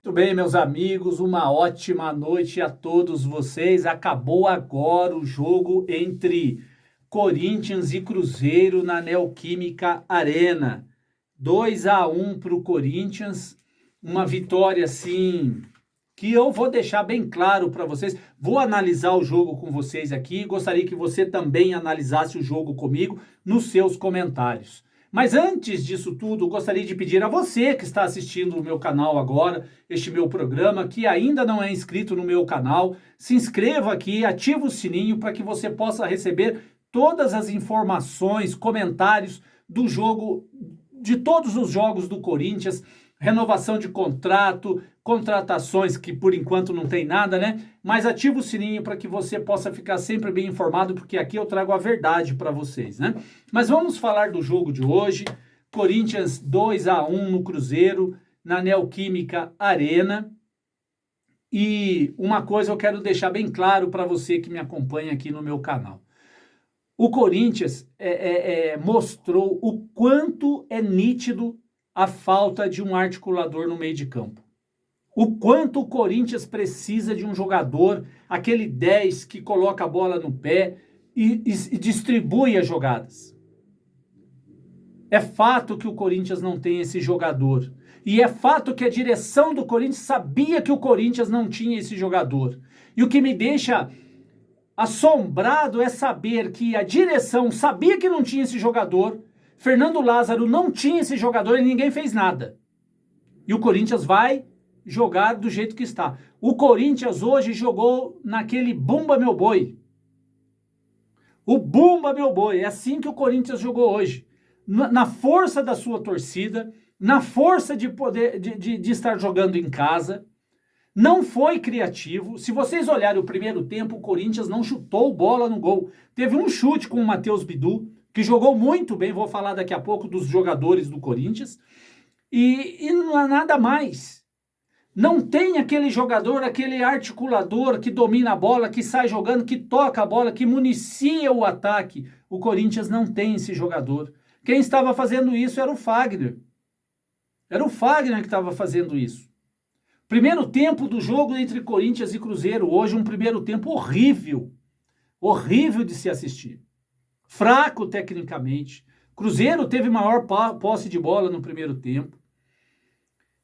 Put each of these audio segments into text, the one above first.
Muito bem, meus amigos, uma ótima noite a todos vocês. Acabou agora o jogo entre Corinthians e Cruzeiro na Neoquímica Arena. 2-1 para o Corinthians, uma vitória assim que eu vou deixar bem claro para vocês. Vou analisar o jogo com vocês aqui. Gostaria que você também analisasse o jogo comigo nos seus comentários. Mas antes disso tudo, gostaria de pedir a você que está assistindo o meu canal agora, este meu programa, que ainda não é inscrito no meu canal, se inscreva aqui, ativa o sininho para que você possa receber todas as informações, comentários do jogo, de todos os jogos do Corinthians, renovação de contrato, contratações que por enquanto não tem nada, né? Mas ativa o sininho para que você possa ficar sempre bem informado, porque aqui eu trago a verdade para vocês, né? Mas vamos falar do jogo de hoje. Corinthians 2-1 no Cruzeiro, na Neoquímica Arena. E uma coisa eu quero deixar bem claro para você que me acompanha aqui no meu canal. O Corinthians mostrou o quanto é nítido a falta de um articulador no meio de campo. O quanto o Corinthians precisa de um jogador, aquele 10 que coloca a bola no pé e distribui as jogadas. É fato que o Corinthians não tem esse jogador. E é fato que a direção do Corinthians sabia que o Corinthians não tinha esse jogador. E o que me deixa assombrado é saber que a direção sabia que não tinha esse jogador, Fernando Lázaro não tinha esse jogador e ninguém fez nada. E o Corinthians vai jogar do jeito que está. O Corinthians hoje jogou naquele bumba meu boi. O bumba meu boi, é assim que o Corinthians jogou hoje. Na força da sua torcida, na força de poder de estar jogando em casa. Não foi criativo. Se vocês olharem o primeiro tempo, o Corinthians não chutou bola no gol. Teve um chute com o Matheus Bidu, que jogou muito bem, vou falar daqui a pouco dos jogadores do Corinthians, e não há nada mais. Não tem aquele jogador, aquele articulador que domina a bola, que sai jogando, que toca a bola, que municia o ataque. O Corinthians não tem esse jogador. Quem estava fazendo isso era o Fagner. Era o Fagner que estava fazendo isso. Primeiro tempo do jogo entre Corinthians e Cruzeiro, hoje um primeiro tempo horrível. Horrível de se assistir. Fraco tecnicamente. Cruzeiro teve maior posse de bola no primeiro tempo.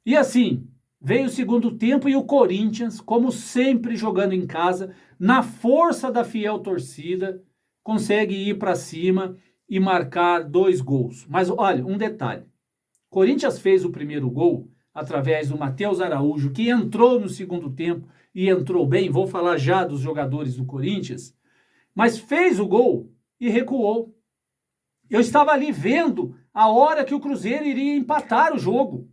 E assim, veio o segundo tempo e o Corinthians, como sempre jogando em casa, na força da fiel torcida, consegue ir para cima e marcar 2 gols. Mas olha, um detalhe. Corinthians fez o primeiro gol através do Matheus Araújo, que entrou no segundo tempo e entrou bem. Vou falar já dos jogadores do Corinthians. Mas fez o gol e recuou. Eu estava ali vendo a hora que o Cruzeiro iria empatar o jogo.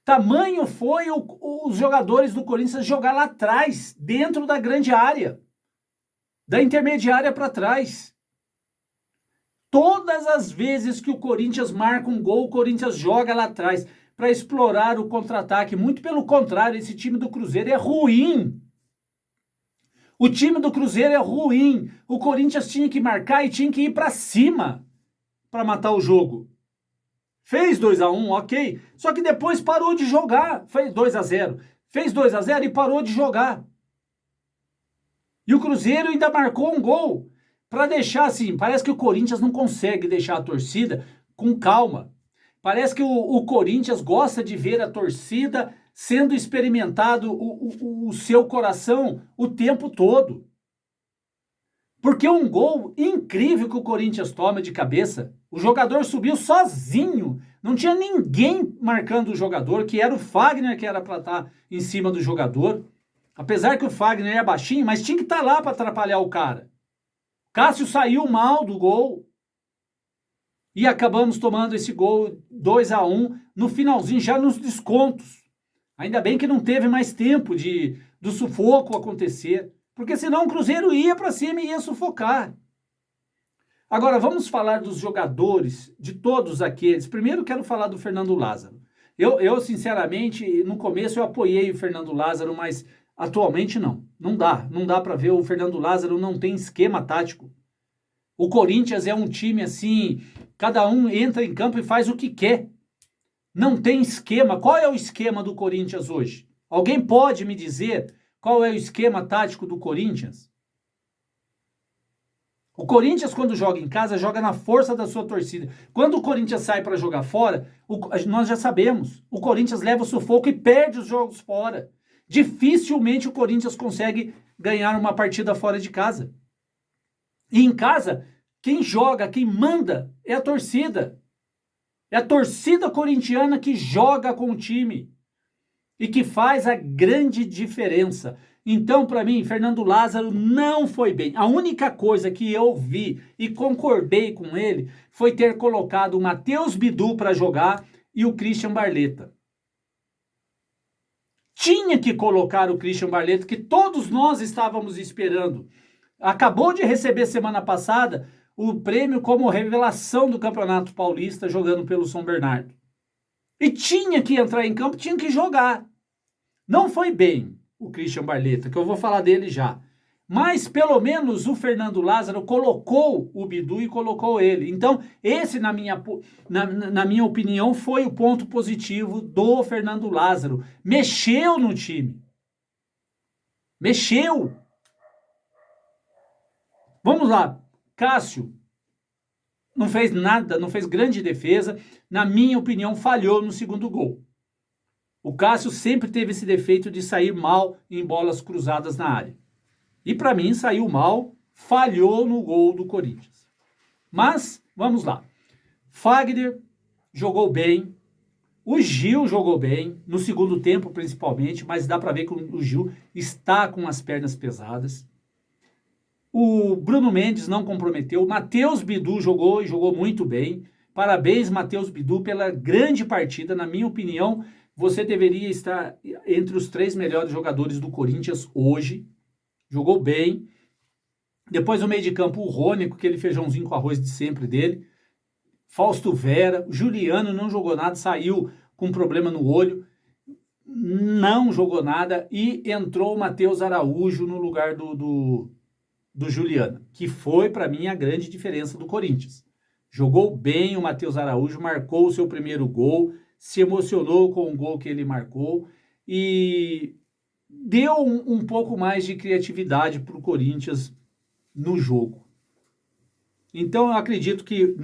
Tamanho foi os jogadores do Corinthians jogar lá atrás, dentro da grande área, da intermediária para trás. Todas as vezes que o Corinthians marca um gol, o Corinthians joga lá atrás para explorar o contra-ataque. Muito pelo contrário, esse time do Cruzeiro é ruim. O time do Cruzeiro é ruim. O Corinthians tinha que marcar e tinha que ir para cima para matar o jogo. Fez 2-1, ok. Só que depois parou de jogar. Fez 2-0. Fez 2-0 e parou de jogar. E o Cruzeiro ainda marcou um gol para deixar assim. Parece que o Corinthians não consegue deixar a torcida com calma. Parece que o Corinthians gosta de ver a torcida sendo experimentado o seu coração o tempo todo. Porque um gol incrível que o Corinthians toma de cabeça, o jogador subiu sozinho, não tinha ninguém marcando o jogador, que era o Fagner que era para estar em cima do jogador. Apesar que o Fagner é baixinho, mas tinha que estar lá para atrapalhar o cara. Cássio saiu mal do gol. E acabamos tomando esse gol 2-1 no finalzinho, já nos descontos. Ainda bem que não teve mais tempo do sufoco acontecer, porque senão o Cruzeiro ia para cima e ia sufocar. Agora, vamos falar dos jogadores, de todos aqueles. Primeiro quero falar do Fernando Lázaro. Eu sinceramente, no começo eu apoiei o Fernando Lázaro, mas atualmente não. Não dá para ver. O Fernando Lázaro não tem esquema tático. O Corinthians é um time assim, cada um entra em campo e faz o que quer. Não tem esquema. Qual é o esquema do Corinthians hoje? Alguém pode me dizer qual é o esquema tático do Corinthians? O Corinthians, quando joga em casa, joga na força da sua torcida. Quando o Corinthians sai para jogar fora, nós já sabemos, o Corinthians leva o sufoco e perde os jogos fora. Dificilmente o Corinthians consegue ganhar uma partida fora de casa. E em casa, quem joga, quem manda é a torcida. É a torcida corintiana que joga com o time e que faz a grande diferença. Então, para mim, Fernando Lázaro não foi bem. A única coisa que eu vi e concordei com ele foi ter colocado o Matheus Bidu para jogar e o Christian Barletta. Tinha que colocar o Christian Barletta, que todos nós estávamos esperando. Acabou de receber semana passada o prêmio como revelação do Campeonato Paulista jogando pelo São Bernardo. E tinha que entrar em campo, tinha que jogar. Não foi bem o Christian Barletta, que eu vou falar dele já. Mas, pelo menos, o Fernando Lázaro colocou o Bidu e colocou ele. Então, esse, na minha opinião, foi o ponto positivo do Fernando Lázaro. Mexeu no time. Mexeu. Vamos lá. Cássio não fez nada, não fez grande defesa. Na minha opinião, falhou no segundo gol. O Cássio sempre teve esse defeito de sair mal em bolas cruzadas na área. E para mim saiu mal, falhou no gol do Corinthians. Mas, vamos lá. Fagner jogou bem, o Gil jogou bem, no segundo tempo principalmente, mas dá para ver que o Gil está com as pernas pesadas. O Bruno Mendes não comprometeu, o Matheus Bidu jogou e jogou muito bem. Parabéns, Matheus Bidu, pela grande partida. Na minha opinião, você deveria estar entre os 3 melhores jogadores do Corinthians hoje. Jogou bem. Depois o meio de campo, o Rony, com aquele feijãozinho com arroz de sempre dele. Fausto Vera. Juliano não jogou nada, saiu com problema no olho. Não jogou nada. E entrou o Matheus Araújo no lugar do Juliano, que foi, para mim, a grande diferença do Corinthians. Jogou bem o Matheus Araújo, marcou o seu primeiro gol, se emocionou com o gol que ele marcou e deu um pouco mais de criatividade para o Corinthians no jogo. Então, eu acredito que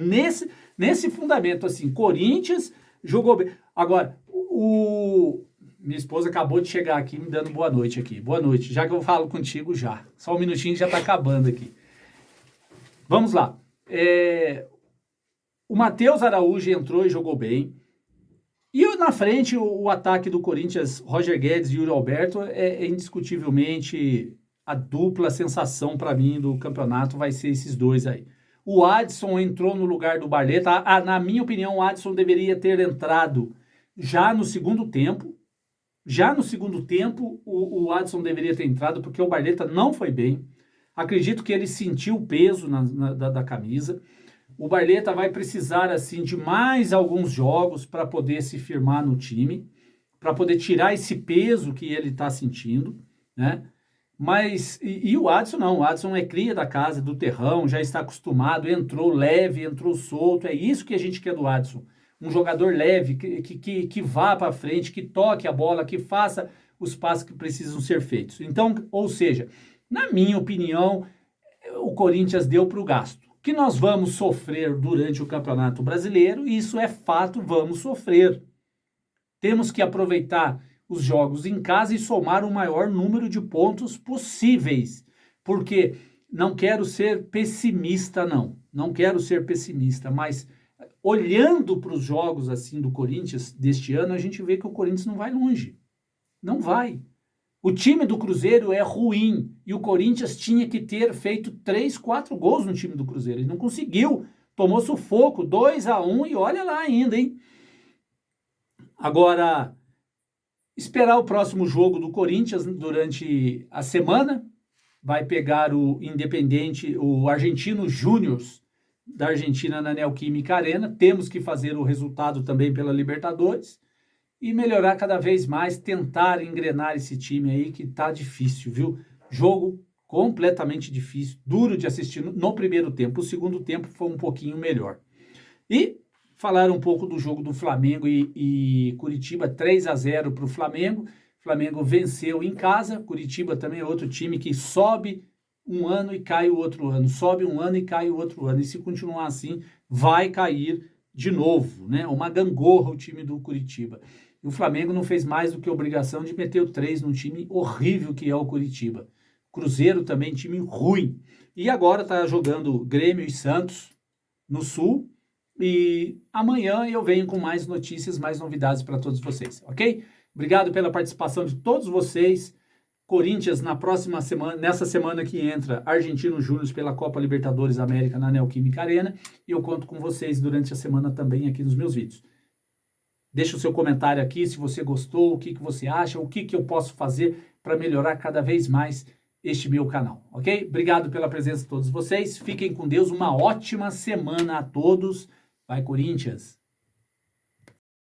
nesse fundamento, assim, Corinthians jogou bem. Agora, minha esposa acabou de chegar aqui me dando boa noite aqui. Boa noite, já que eu falo contigo já. Só um minutinho que já está acabando aqui. Vamos lá. O Matheus Araújo entrou e jogou bem. E na frente, o ataque do Corinthians, Roger Guedes e Yuri Alberto, é indiscutivelmente a dupla sensação para mim do campeonato, vai ser esses dois aí. O Adson entrou no lugar do Barletta. Na minha opinião, o Adson deveria ter entrado já no segundo tempo. Já no segundo tempo, o Adson deveria ter entrado, porque o Barletta não foi bem. Acredito que ele sentiu o peso da camisa. O Barletta vai precisar, assim, de mais alguns jogos para poder se firmar no time, para poder tirar esse peso que ele está sentindo, né? Mas, e o Adson não, o Adson é cria da casa, do terrão, já está acostumado, entrou leve, entrou solto, é isso que a gente quer do Adson. Um jogador leve, que vá para frente, que toque a bola, que faça os passos que precisam ser feitos. Então, ou seja, na minha opinião, o Corinthians deu para o gasto. Que nós vamos sofrer durante o Campeonato Brasileiro, isso é fato, vamos sofrer. Temos que aproveitar os jogos em casa e somar o maior número de pontos possíveis, porque não quero ser pessimista, não quero ser pessimista, mas olhando para os jogos assim do Corinthians deste ano, a gente vê que o Corinthians não vai longe, não vai. O time do Cruzeiro é ruim e o Corinthians tinha que ter feito 3, 4 gols no time do Cruzeiro. Ele não conseguiu, tomou sufoco, 2-1 e olha lá ainda, hein? Agora, esperar o próximo jogo do Corinthians durante a semana. Vai pegar o Independiente, o Argentino Júnior da Argentina na Neoquímica Arena. Temos que fazer o resultado também pela Libertadores. E melhorar cada vez mais, tentar engrenar esse time aí que tá difícil, viu? Jogo completamente difícil, duro de assistir no primeiro tempo. O segundo tempo foi um pouquinho melhor. E falar um pouco do jogo do Flamengo e Curitiba, 3-0 para o Flamengo. Flamengo venceu em casa, Curitiba também é outro time que sobe um ano e cai o outro ano, sobe um ano e cai o outro ano, e se continuar assim, vai cair de novo, né? Uma gangorra o time do Curitiba. E o Flamengo não fez mais do que obrigação de meter o 3 num time horrível que é o Curitiba. Cruzeiro também, time ruim. E agora tá jogando Grêmio e Santos no Sul, e amanhã eu venho com mais notícias, mais novidades para todos vocês, ok? Obrigado pela participação de todos vocês. Corinthians na próxima semana, nessa semana que entra, Argentino Júnior pela Copa Libertadores América na Neoquímica Arena, e eu conto com vocês durante a semana também aqui nos meus vídeos. Deixa o seu comentário aqui se você gostou, o que você acha, o que eu posso fazer para melhorar cada vez mais este meu canal, ok? Obrigado pela presença de todos vocês, fiquem com Deus, uma ótima semana a todos, vai Corinthians!